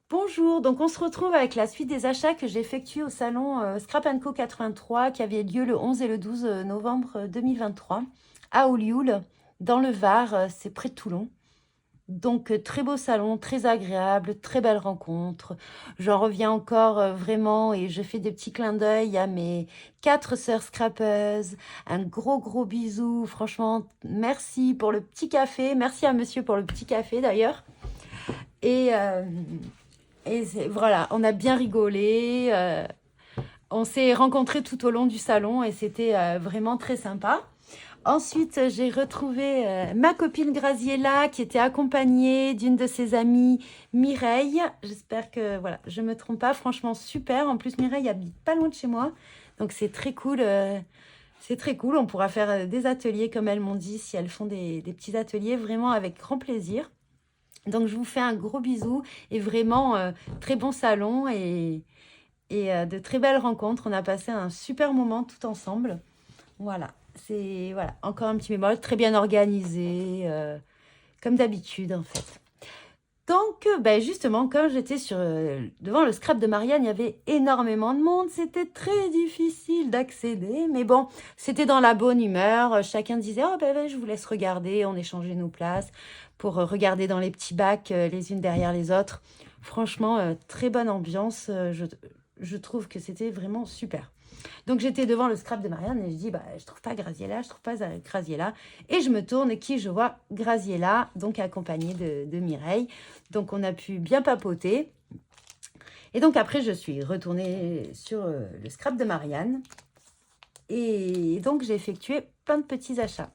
Bonjour, donc on se retrouve avec la suite des achats que j'ai effectués au salon Scrap Co 83 qui avait lieu le 11 et le 12 novembre 2023 à Olioul, dans le Var, c'est près de Toulon. Donc très beau salon, très agréable, très belle rencontre. J'en reviens encore vraiment et je fais des petits clins d'œil à mes 4 sœurs scrappeuses. Un gros bisou, franchement, merci pour le petit café. Merci à monsieur pour le petit café d'ailleurs. Et... voilà, on a bien rigolé. On s'est rencontrés tout au long du salon et c'était vraiment très sympa. Ensuite, j'ai retrouvé ma copine Graziella qui était accompagnée d'une de ses amies, Mireille. J'espère que voilà, je me trompe pas. Franchement, super. En plus, Mireille habite pas loin de chez moi. Donc, c'est très cool. C'est très cool. On pourra faire des ateliers comme elles m'ont dit si elles font des petits ateliers vraiment avec grand plaisir. Donc, je vous fais un gros bisou et vraiment très bon salon et de très belles rencontres. On a passé un super moment tout ensemble. Voilà, c'est voilà, encore un petit mémorial très bien organisé, comme d'habitude en fait. Donc, ben justement, quand j'étais devant le scrap de Marianne, il y avait énormément de monde. C'était très difficile d'accéder. Mais bon, c'était dans la bonne humeur. Chacun disait, oh ben, je vous laisse regarder. On échangeait nos places pour regarder dans les petits bacs, les unes derrière les autres. Franchement, très bonne ambiance. Je trouve que c'était vraiment super. Donc j'étais devant le scrap de Marianne et je dis, bah, je trouve pas Graziella, je trouve pas Graziella. Et je me tourne et qui je vois Graziella, donc accompagnée de Mireille. Donc on a pu bien papoter. Et donc après, je suis retournée sur le scrap de Marianne. Et donc j'ai effectué plein de petits achats.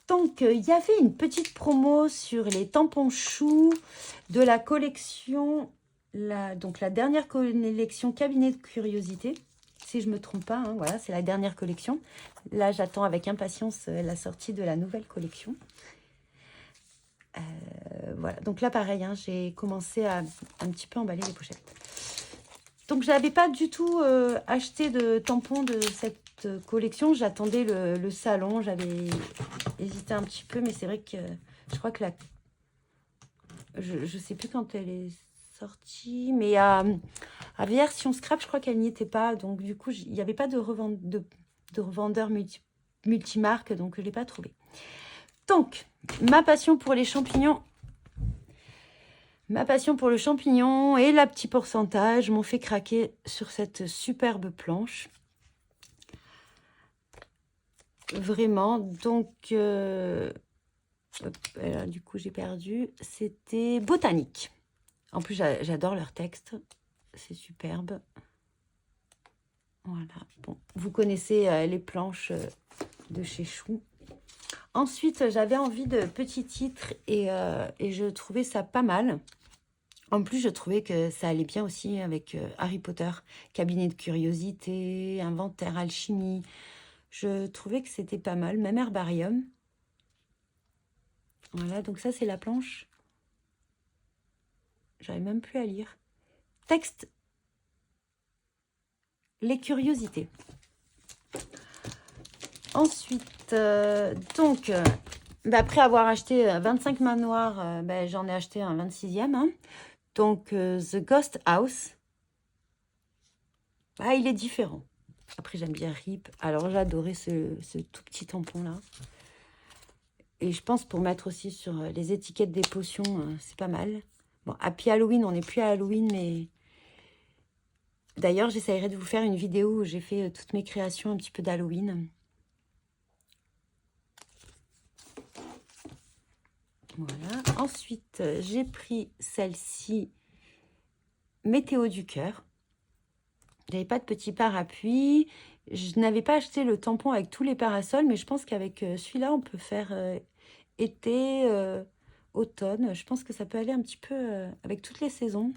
Donc il y avait une petite promo sur les tampons choux de la collection, donc la dernière collection Cabinet de curiosité. Si je ne me trompe pas, hein, voilà, c'est la dernière collection. Là, j'attends avec impatience la sortie de la nouvelle collection. Voilà, donc là, pareil, hein, j'ai commencé à un petit peu emballer les pochettes. Donc, je n'avais pas du tout acheté de tampons de cette collection. J'attendais le salon. J'avais hésité un petit peu, mais c'est vrai que je crois que je ne sais plus quand elle est sortie, mais à version scrap, je crois qu'elle n'y était pas. Donc, du coup, il n'y avait pas de revendeur multimarque, donc je ne l'ai pas trouvé. Donc, ma passion pour les champignons. Ma passion pour le champignon et la petite pourcentage m'ont fait craquer sur cette superbe planche. Vraiment. Donc, là, du coup, j'ai perdu. C'était Botanique. En plus, j'adore leur texte. C'est superbe. Voilà. Bon, vous connaissez les planches de chez Chou. Ensuite, j'avais envie de petits titres et je trouvais ça pas mal. En plus, je trouvais que ça allait bien aussi avec Harry Potter, Cabinet de curiosité, Inventaire, Alchimie. Je trouvais que c'était pas mal, même Herbarium. Voilà, donc ça, c'est la planche. J'arrive même plus à lire. Texte, les curiosités. Ensuite, après avoir acheté 25 manoirs, j'en ai acheté un 26e. Hein. Donc, The Ghost House. Ah, il est différent. Après, j'aime bien Rip. Alors, j'adorais ce tout petit tampon-là. Et je pense pour mettre aussi sur les étiquettes des potions, c'est pas mal. Bon, Happy Halloween, on n'est plus à Halloween, mais... D'ailleurs, j'essaierai de vous faire une vidéo où j'ai fait toutes mes créations un petit peu d'Halloween. Voilà. Ensuite, j'ai pris celle-ci, Météo du cœur. J'avais pas de petit parapluie. Je n'avais pas acheté le tampon avec tous les parasols, mais je pense qu'avec celui-là, on peut faire été, automne. Je pense que ça peut aller un petit peu avec toutes les saisons.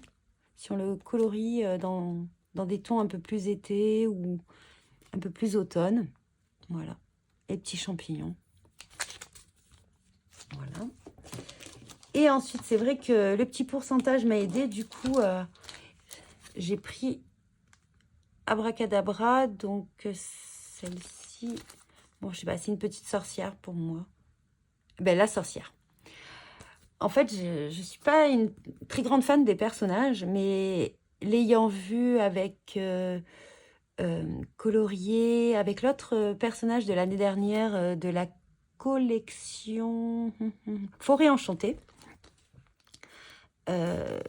Si on le colorie dans des tons un peu plus été ou un peu plus automne. Voilà. Et petits champignons. Voilà. Et ensuite, c'est vrai que le petit pourcentage m'a aidé. Du coup, j'ai pris Abracadabra. Donc, celle-ci... Bon, je sais pas, c'est une petite sorcière pour moi. Ben, la sorcière. En fait, je ne suis pas une très grande fan des personnages, mais l'ayant vu avec Colorier, avec l'autre personnage de l'année dernière de la collection Forêt Enchantée, euh,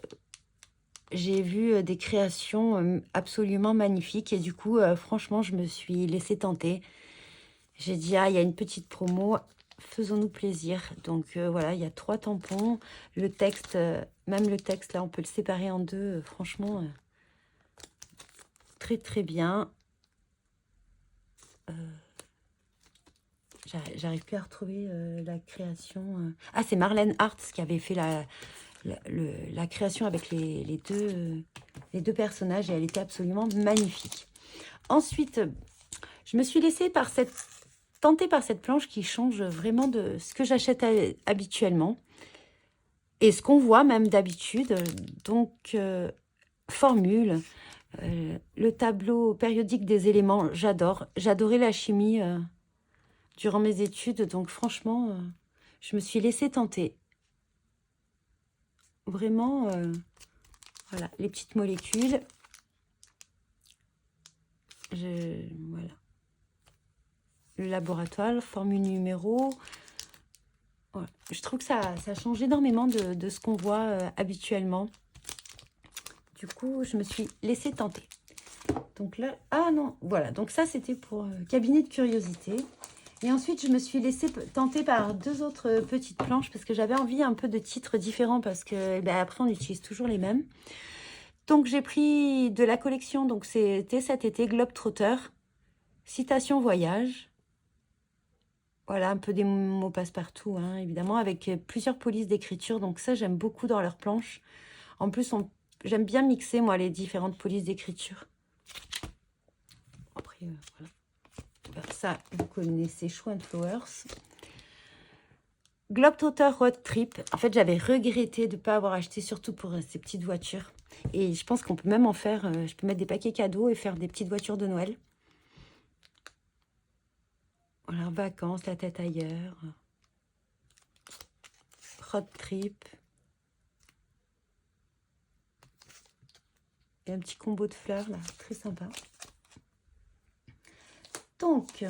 j'ai vu des créations absolument magnifiques et du coup, franchement, je me suis laissée tenter. J'ai dit, ah, il y a une petite promo, faisons-nous plaisir. Donc voilà, il y a 3 tampons. Le texte, même le texte, là, on peut le séparer en deux. Franchement, très très bien. J'arrive plus à retrouver la création. Ah, c'est Marlène Hartz qui avait fait la création avec les deux personnages et elle était absolument magnifique. Ensuite, je me suis laissée tentée par cette planche qui change vraiment de ce que j'achète habituellement et ce qu'on voit même d'habitude. Donc, formule, le tableau périodique des éléments, j'adore. J'adorais la chimie durant mes études, donc franchement, je me suis laissée tenter. Vraiment, voilà, les petites molécules. Voilà. Le laboratoire, formule numéro. Voilà. Je trouve que ça change énormément de ce qu'on voit habituellement. Du coup, je me suis laissée tenter. Donc là, ah non, voilà. Donc ça, c'était pour cabinet de curiosité. Et ensuite, je me suis laissée tenter par 2 autres petites planches parce que j'avais envie un peu de titres différents parce que ben, après, on utilise toujours les mêmes. Donc, j'ai pris de la collection. Donc, c'était cet été Globetrotter, citation voyage. Voilà, un peu des mots passe-partout, hein, évidemment, avec plusieurs polices d'écriture. Donc ça, j'aime beaucoup dans leurs planches. En plus, j'aime bien mixer, moi, les différentes polices d'écriture. Après, voilà. Ça, vous connaissez Show and Flowers. Globetrotter Road Trip. En fait, j'avais regretté de ne pas avoir acheté, surtout pour ces petites voitures. Et je pense qu'on peut même en faire, je peux mettre des paquets cadeaux et faire des petites voitures de Noël. Voilà, vacances, la tête ailleurs. Road Trip. Et un petit combo de fleurs, là, très sympa. Donc,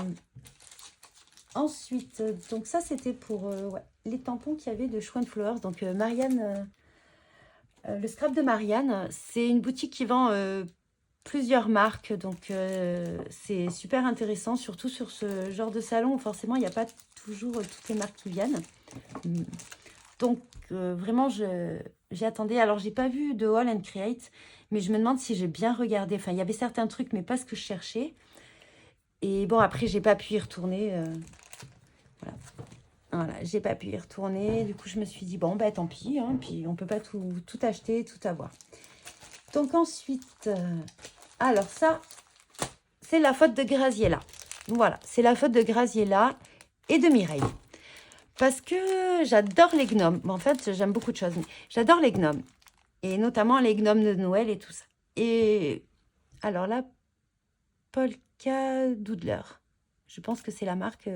ensuite, donc ça, c'était pour ouais, les tampons qu'il y avait de Show and Flowers. Donc, Marianne, le scrap de Marianne, c'est une boutique qui vend plusieurs marques. Donc, c'est super intéressant, surtout sur ce genre de salon où forcément, il n'y a pas toujours toutes les marques qui viennent. Donc, vraiment, j'y attendais. Alors, j'ai pas vu de Haul and Create, mais je me demande si j'ai bien regardé. Enfin, il y avait certains trucs, mais pas ce que je cherchais. Et bon, après, j'ai pas pu y retourner. Voilà, j'ai pas pu y retourner. Du coup, je me suis dit, bon, bah tant pis. Hein, puis, on peut pas tout acheter, tout avoir. Donc, ensuite, alors ça, c'est la faute de Graziella. Voilà, c'est la faute de Graziella et de Mireille. Parce que j'adore les gnomes. En fait, j'aime beaucoup de choses. Mais j'adore les gnomes. Et notamment les gnomes de Noël et tout ça. Et alors là, Polka Doodler. Je pense que c'est la marque...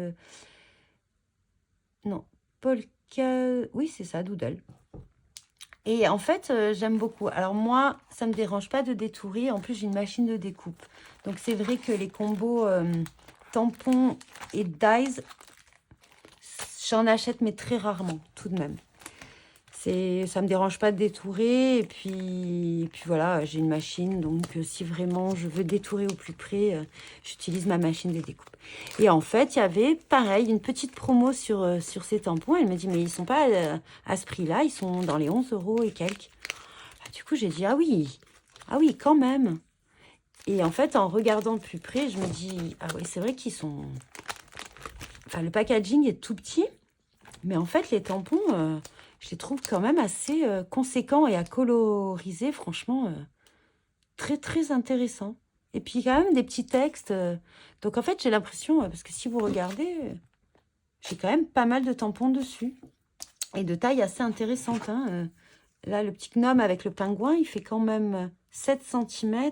non, Polka... Oui, c'est ça, Doodle. Et en fait, j'aime beaucoup. Alors moi, ça ne me dérange pas de détourer. En plus, j'ai une machine de découpe. Donc, c'est vrai que les combos tampons et dies, j'en achète, mais très rarement, tout de même. Ça ne me dérange pas de détourer. Et puis voilà, j'ai une machine. Donc, si vraiment je veux détourer au plus près, j'utilise ma machine de découpe. Et en fait, il y avait, pareil, une petite promo sur ces tampons. Elle me dit, mais ils ne sont pas à ce prix-là. Ils sont dans les 11 € et quelques. Du coup, j'ai dit, ah oui, quand même. Et en fait, en regardant de plus près, je me dis, ah oui, c'est vrai qu'ils sont... Enfin, le packaging est tout petit. Mais en fait, les tampons... je les trouve quand même assez conséquents et à coloriser, franchement, très, très intéressant. Et puis, quand même, des petits textes. Donc, en fait, j'ai l'impression, parce que si vous regardez, j'ai quand même pas mal de tampons dessus. Et de taille assez intéressante. Hein. Là, le petit gnome avec le pingouin, il fait quand même 7 cm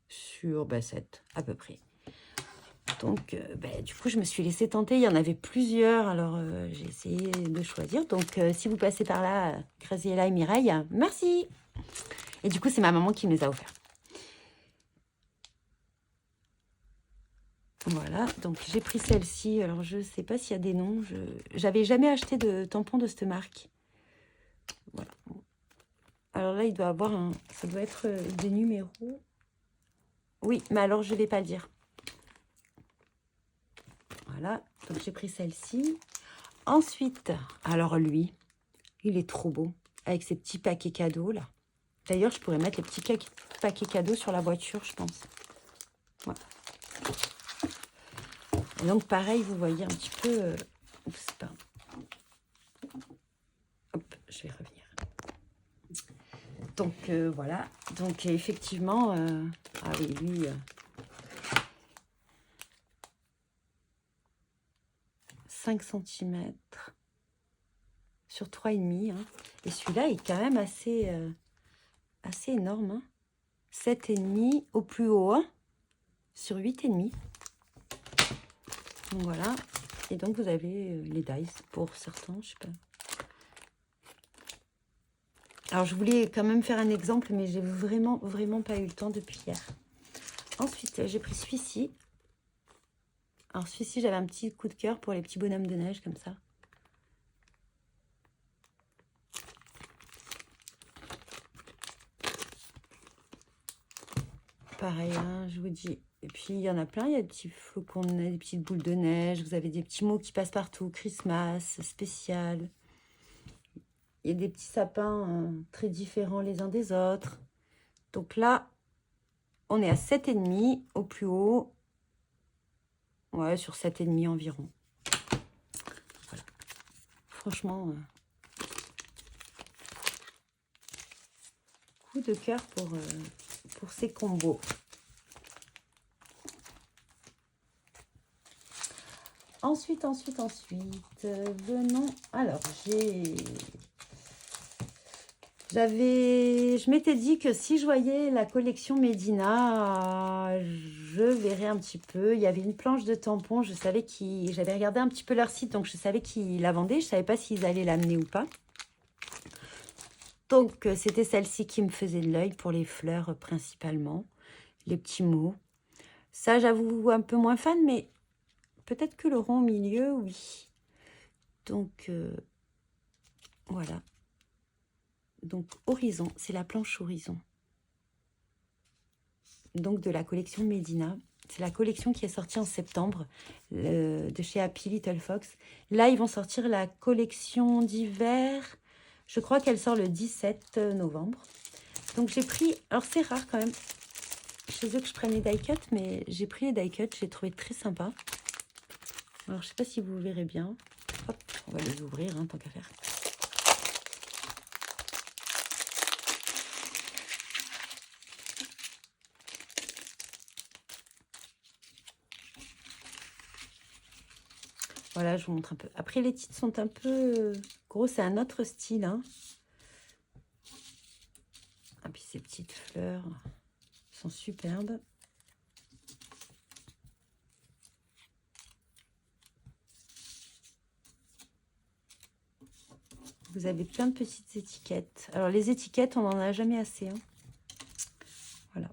sur 7, à peu près. Donc, du coup, je me suis laissée tenter. Il y en avait plusieurs, alors j'ai essayé de choisir. Donc, si vous passez par là, Graziella et Mireille, merci. Et du coup, c'est ma maman qui me les a offerts. Voilà, donc j'ai pris celle-ci. Alors, je ne sais pas s'il y a des noms. J'avais jamais acheté de tampon de cette marque. Voilà. Alors là, il doit avoir un... Ça doit être des numéros. Oui, mais alors, je ne vais pas le dire. Voilà, donc j'ai pris celle-ci. Ensuite, alors lui, il est trop beau. Avec ses petits paquets cadeaux, là. D'ailleurs, je pourrais mettre les petits paquets cadeaux sur la voiture, je pense. Voilà. Et donc, pareil, vous voyez un petit peu... Oups, pardon. Hop, je vais revenir. Donc, voilà. Donc, effectivement... Ah oui, lui... 5 cm sur 3,5. Hein. Et celui-là est quand même assez énorme. Hein. 7,5 au plus haut, hein, sur 8,5. Donc voilà. Et donc vous avez les dice pour certains, je sais pas. Alors je voulais quand même faire un exemple, mais j'ai vraiment pas eu le temps depuis hier. Ensuite, j'ai pris celui-ci. Alors celui-ci, j'avais un petit coup de cœur pour les petits bonhommes de neige comme ça. Pareil, hein, je vous dis. Et puis, il y en a plein. Il y a des petits flocons de neige, des petites boules de neige. Vous avez des petits mots qui passent partout. Christmas, spécial. Il y a des petits sapins très différents les uns des autres. Donc là, on est à 7,5 au plus haut. Ouais, sur 7,5 environ. Voilà. Franchement, coup de cœur pour ces combos. Ensuite, venons... Alors, je m'étais dit que si je voyais la collection Medina, je verrais un petit peu. Il y avait une planche de tampons, j'avais regardé un petit peu leur site, donc je savais qu'ils la vendaient. Je ne savais pas s'ils allaient l'amener ou pas. Donc, c'était celle-ci qui me faisait de l'œil pour les fleurs principalement, les petits mots. Ça, j'avoue, un peu moins fan, mais peut-être que le rond au milieu, oui. Donc, voilà. Donc, Horizon, c'est la planche Horizon. Donc, de la collection Medina. C'est la collection qui est sortie en septembre de chez Happy Little Fox. Là, ils vont sortir la collection d'hiver. Je crois qu'elle sort le 17 novembre. Donc, j'ai pris... Alors, c'est rare quand même chez eux que je prenne les die cut, mais j'ai pris les die cut. J'ai trouvé très sympa. Alors, je ne sais pas si vous verrez bien. Hop, on va les ouvrir, hein, tant qu'à faire. Voilà, je vous montre un peu. Après, les titres sont un peu gros. C'est un autre style. Hein. Et puis, ces petites fleurs sont superbes. Vous avez plein de petites étiquettes. Alors, les étiquettes, on n'en a jamais assez. Hein. Voilà.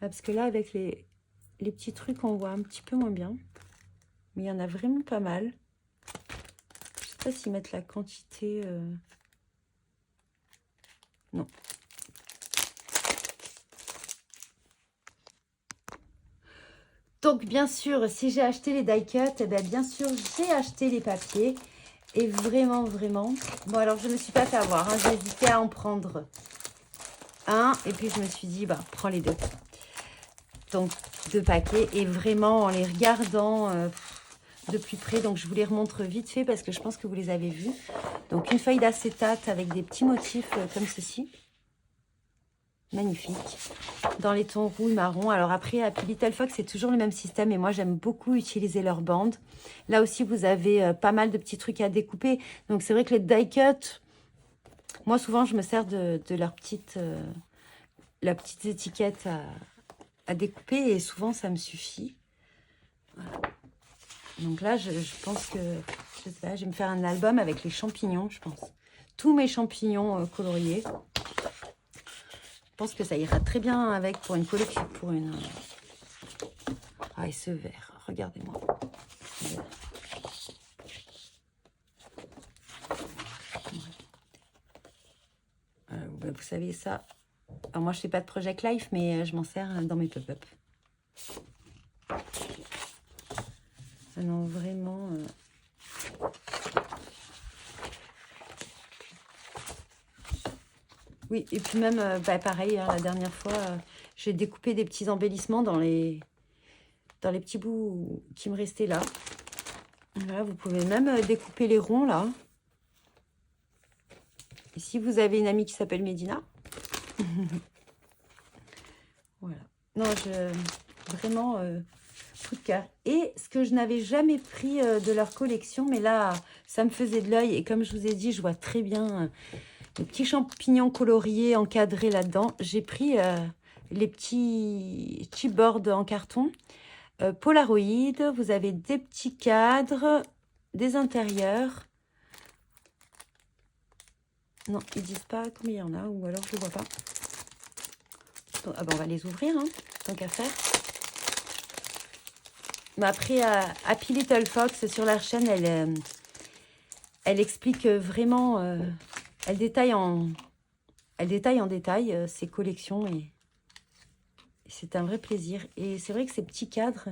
Ah, parce que là, avec les petits trucs, on voit un petit peu moins bien. Mais il y en a vraiment pas mal. Je ne sais pas s'ils mettent la quantité... Non. Donc, bien sûr, si j'ai acheté les die cut, eh bien sûr, j'ai acheté les papiers. Et vraiment... Bon, alors, je ne me suis pas fait avoir. Hein. J'ai hésité à en prendre un. Et puis, je me suis dit, prends les deux. Donc, 2 paquets. Et vraiment, en les regardant de plus près. Donc, je vous les remontre vite fait parce que je pense que vous les avez vus. Donc, une feuille d'acétate avec des petits motifs comme ceci. Magnifique. Dans les tons rouge, marron. Alors après, Happy Little Fox, c'est toujours le même système. Et moi, j'aime beaucoup utiliser leurs bandes. Là aussi, vous avez pas mal de petits trucs à découper. Donc, c'est vrai que les die cut, moi, souvent, je me sers de leur petite étiquette à découper et souvent ça me suffit. Voilà. Donc là, je pense que, je sais pas, je vais me faire un album avec les champignons, je pense. Tous mes champignons coloriés. Je pense que ça ira très bien avec pour une collection, pour une... Ah, et ce vert, regardez-moi. Vous savez ça. Alors moi, je fais pas de Project Life, mais je m'en sers dans mes pop-up. Ah non, vraiment... Oui, et puis même, pareil, hein, la dernière fois, j'ai découpé des petits embellissements dans les petits bouts qui me restaient là. Voilà, vous pouvez même découper les ronds, là. Et si vous avez une amie qui s'appelle Médina. Voilà. Non, vraiment, coup de cœur. Et ce que je n'avais jamais pris de leur collection, mais là, ça me faisait de l'œil. Et comme je vous ai dit, je vois très bien les petits champignons coloriés encadrés là-dedans. J'ai pris les petits chipboards en carton. Polaroid, vous avez des petits cadres, des intérieurs. Non, ils disent pas combien il y en a, ou alors je ne vois pas. Ah ben, on va les ouvrir, hein, tant qu'à faire. Mais après, Happy Little Fox, sur leur chaîne, elle explique vraiment, elle détaille en détail ses collections et c'est un vrai plaisir. Et c'est vrai que ces petits cadres,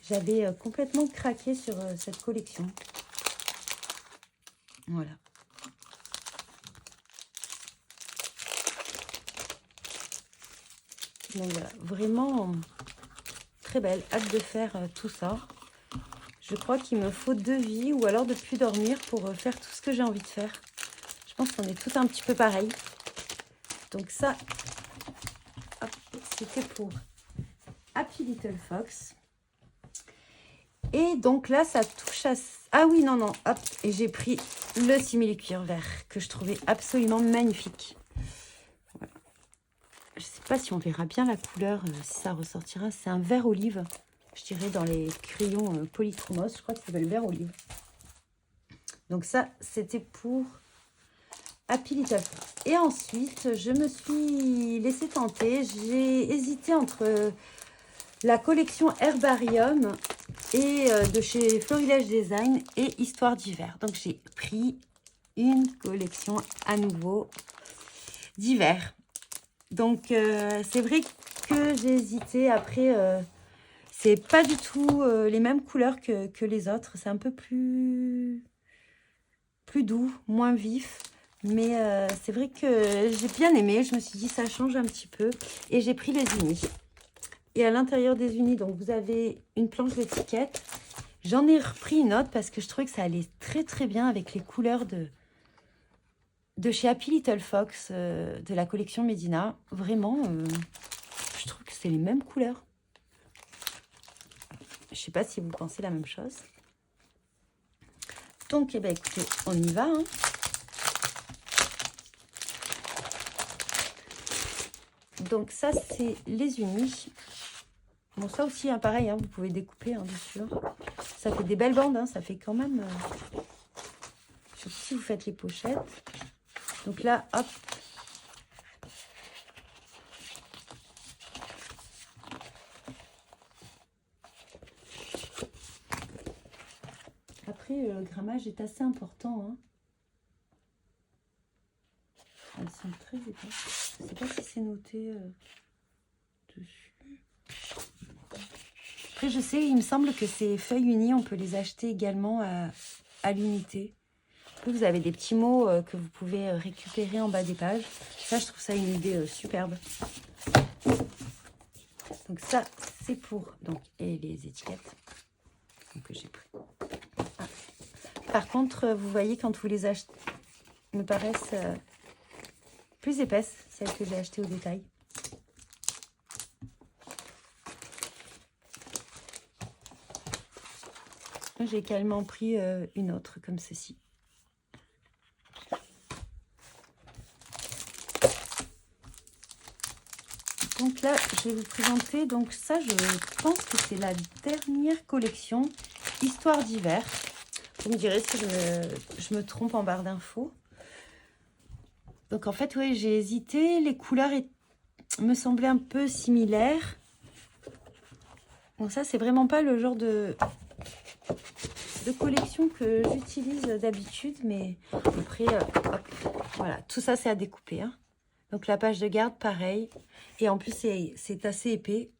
j'avais complètement craqué sur cette collection. Voilà. Donc voilà, vraiment très belle. Hâte de faire tout ça. Je crois qu'il me faut 2 vies ou alors de plus dormir pour faire tout ce que j'ai envie de faire. Je pense qu'on est tous un petit peu pareil. Donc ça, c'était pour Happy Little Fox. Et donc là, ça touche à... Ah oui, non, hop. Et j'ai pris le simili-cuir vert que je trouvais absolument magnifique. Voilà. Je ne sais pas si on verra bien la couleur, si ça ressortira. C'est un vert olive, je dirais, dans les crayons Polychromos. Je crois que ça s'appelle vert olive. Donc ça, c'était pour Happy Little Fox. Et ensuite, je me suis laissée tenter. J'ai hésité entre la collection Herbarium et de chez Florilège Design et Histoire d'hiver. Donc, j'ai pris une collection à nouveau d'hiver. Donc, c'est vrai que j'ai hésité. Après, c'est pas du tout les mêmes couleurs que les autres. C'est un peu plus doux, moins vif. Mais c'est vrai que j'ai bien aimé. Je me suis dit, ça change un petit peu. Et j'ai pris les unis. Et à l'intérieur des unis, donc vous avez une planche d'étiquette. J'en ai repris une autre parce que je trouvais que ça allait très très bien avec les couleurs de chez Happy Little Fox, de la collection Médina. Vraiment, je trouve que c'est les mêmes couleurs. Je ne sais pas si vous pensez la même chose. Donc, eh ben, écoutez, on y va. Hein. Donc ça, c'est les unis. Bon, ça aussi, hein, pareil, hein, vous pouvez découper dessus. Ça fait des belles bandes, hein, ça fait quand même... surtout si vous faites les pochettes. Donc là, hop. Après, le grammage est assez important. Hein. Elles sont très épaisses. Je ne sais pas si c'est noté dessus. Après, je sais, il me semble que ces feuilles unies, on peut les acheter également à l'unité. Vous avez des petits mots que vous pouvez récupérer en bas des pages. Ça, je trouve ça une idée superbe. Donc ça, c'est pour... Donc, et les étiquettes que j'ai pris. Ah. Par contre, vous voyez, quand vous les achetez, me paraissent plus épaisses, celles que j'ai achetées au détail. J'ai également pris une autre comme ceci. Donc là, je vais vous présenter, donc ça, je pense que c'est la dernière collection Histoire d'hiver. Vous me direz si je me trompe en barre d'infos. Donc en fait, oui, j'ai hésité. Les couleurs me semblaient un peu similaires. Bon, ça, c'est vraiment pas le genre de collection que j'utilise d'habitude. Mais après, hop, voilà, tout ça, c'est à découper, hein. Donc la page de garde, pareil. Et en plus, c'est assez épais.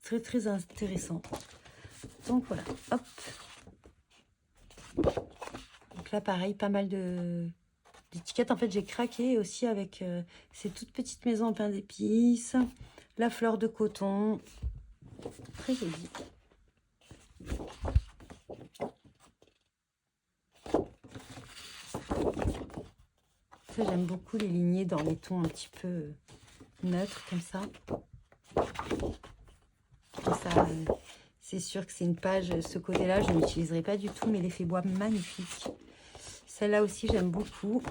Très, très intéressant. Donc voilà, hop. Donc là, pareil, pas mal d'étiquettes. En fait, j'ai craqué aussi avec ces toutes petites maisons en pain d'épices. La fleur de coton. Très joli. Ça, j'aime beaucoup les lignées dans les tons un petit peu neutres, comme ça. Et ça, c'est sûr que c'est une page, ce côté-là, je n'utiliserai pas du tout, mais l'effet bois magnifique. Celle-là aussi, j'aime beaucoup.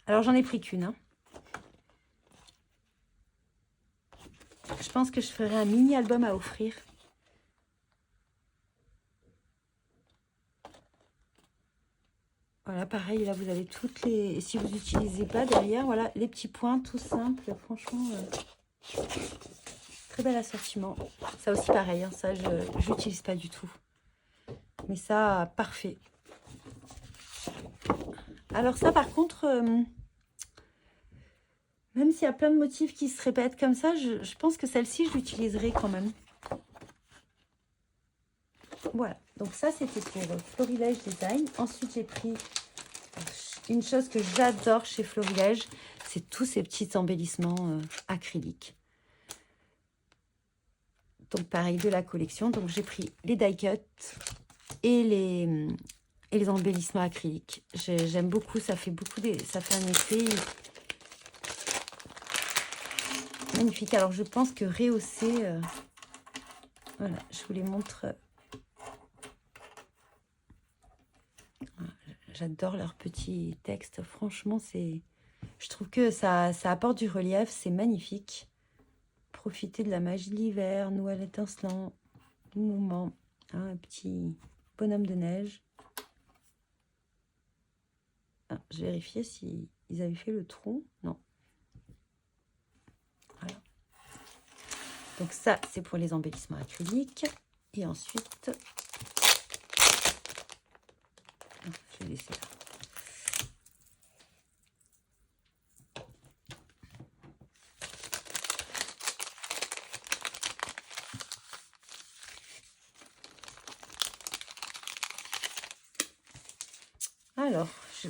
Alors, j'en ai pris qu'une, hein. Je pense que je ferai un mini-album à offrir. Voilà, pareil, là, vous avez toutes les... Si vous n'utilisez pas, derrière, voilà, les petits points, tout simple. Franchement, très bel assortiment. Ça aussi, pareil, hein, ça, je n'utilise pas du tout. Mais ça, parfait. Alors ça, par contre, même s'il y a plein de motifs qui se répètent comme ça, je pense que celle-ci, je l'utiliserai quand même. Voilà, donc ça, c'était pour Florilège Design. Ensuite, j'ai pris une chose que j'adore chez Florilège, c'est tous ces petits embellissements acryliques. Donc, pareil, de la collection. Donc, j'ai pris les die cuts et les embellissements acryliques. J'aime beaucoup, ça fait ça fait un effet magnifique. Alors, je pense que rehausser... voilà, je vous les montre... J'adore leurs petits textes. Franchement, je trouve que ça apporte du relief. C'est magnifique. Profitez de la magie de l'hiver. Noël étincelant. Mouvement. Hein, un petit bonhomme de neige. Ah, je vérifiais si ils avaient fait le trou. Non. Voilà. Donc ça, c'est pour les embellissements acryliques. Et ensuite... je vais laisser là. Alors,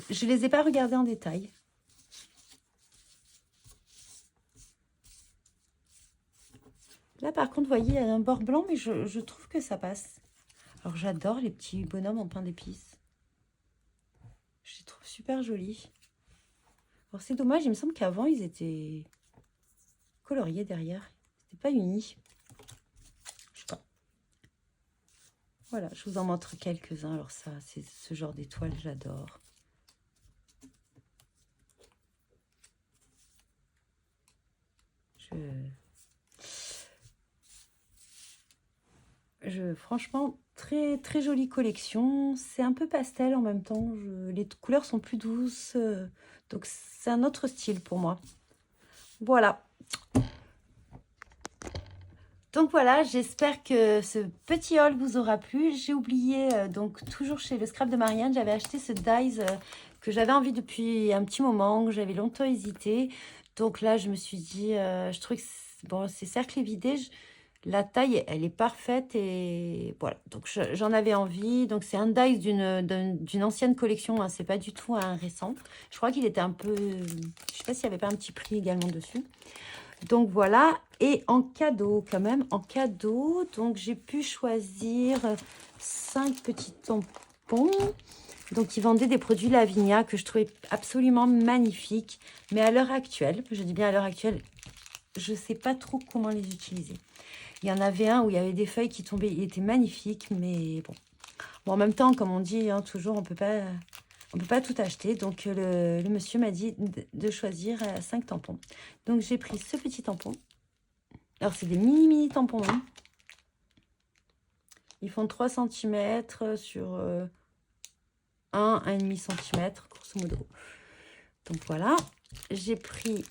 je ne les ai pas regardés en détail. Là, par contre, vous voyez, il y a un bord blanc, mais je trouve que ça passe. Alors, j'adore les petits bonhommes en pain d'épices. Je les trouve super jolis. Alors, c'est dommage, il me semble qu'avant, ils étaient coloriés derrière. C'était pas uni. Je sais pas. Voilà, je vous en montre quelques-uns. Alors ça, c'est ce genre d'étoiles, j'adore. Franchement, très très jolie collection. C'est un peu pastel en même temps. Les couleurs sont plus douces. Donc c'est un autre style pour moi. Voilà. Donc voilà, j'espère que ce petit haul vous aura plu. J'ai oublié, donc toujours chez le Scrap de Marianne, j'avais acheté ce dies que j'avais envie depuis un petit moment, que j'avais longtemps hésité. Donc là, je me suis dit, je trouve que bon, c'est cerclé vidé. La taille, elle est parfaite et voilà. Donc j'en avais envie. Donc c'est un dies d'une ancienne collection, hein, c'est pas du tout un récent. Je crois qu'il était un peu... Je sais pas s'il n'y avait pas un petit prix également dessus. Donc voilà, et en cadeau quand même, en cadeau, donc j'ai pu choisir 5 petits tampons. Donc ils vendaient des produits Lavinia que je trouvais absolument magnifiques. Mais à l'heure actuelle, je dis bien à l'heure actuelle, je ne sais pas trop comment les utiliser. Il y en avait un où il y avait des feuilles qui tombaient, il était magnifique, mais bon. Bon, en même temps, comme on dit, hein, toujours, on ne peut pas On ne peut pas tout acheter. Donc, le monsieur m'a dit de choisir 5 tampons. Donc, j'ai pris ce petit tampon. Alors, c'est des mini tampons. Hein. Ils font 3 cm sur 1,5 cm, grosso modo. Donc, voilà. J'ai pris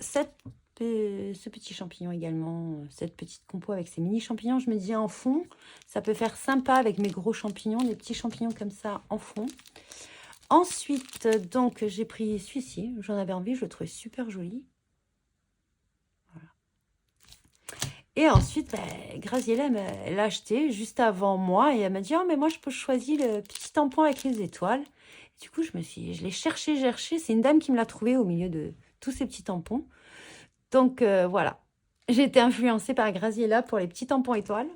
ce petit champignon également, cette petite compo avec ces mini champignons. Je me disais en fond, ça peut faire sympa avec mes gros champignons, des petits champignons comme ça en fond. Ensuite, donc, j'ai pris celui-ci. J'en avais envie, je le trouvais super joli. Voilà. Et ensuite, Graziella, elle l'a acheté juste avant moi et elle m'a dit « Oh, mais moi, je peux choisir le petit tampon avec les étoiles. » Du coup, je l'ai cherché. C'est une dame qui me l'a trouvé au milieu de tous ces petits tampons. Donc, voilà. J'ai été influencée par Graziella pour les petits tampons étoiles.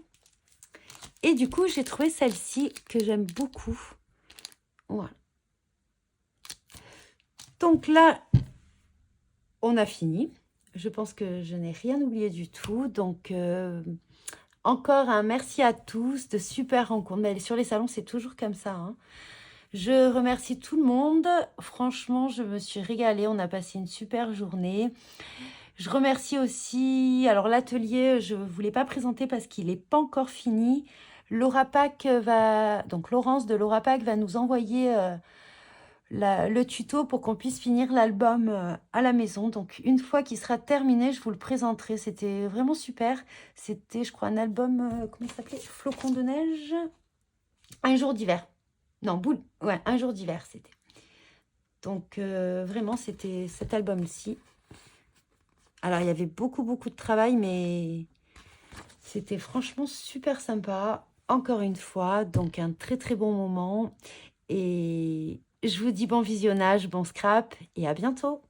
Et du coup, j'ai trouvé celle-ci que j'aime beaucoup. Voilà. Donc là, on a fini. Je pense que je n'ai rien oublié du tout. Donc, encore un merci à tous. De super rencontres. Mais sur les salons, c'est toujours comme ça. Hein. Je remercie tout le monde. Franchement, je me suis régalée. On a passé une super journée. Je remercie aussi, alors l'atelier, je ne voulais pas présenter parce qu'il n'est pas encore fini. Laurapac donc Laurence de Laurapac va nous envoyer le tuto pour qu'on puisse finir l'album à la maison. Donc une fois qu'il sera terminé, je vous le présenterai. C'était vraiment super. C'était, je crois, un album, comment ça s'appelait? Flocon de neige. Un jour d'hiver. Non, boule. Ouais, un jour d'hiver, c'était. Donc vraiment, c'était cet album-ci. Alors, il y avait beaucoup de travail, mais c'était franchement super sympa. Encore une fois, donc un très bon moment. Et je vous dis bon visionnage, bon scrap et à bientôt.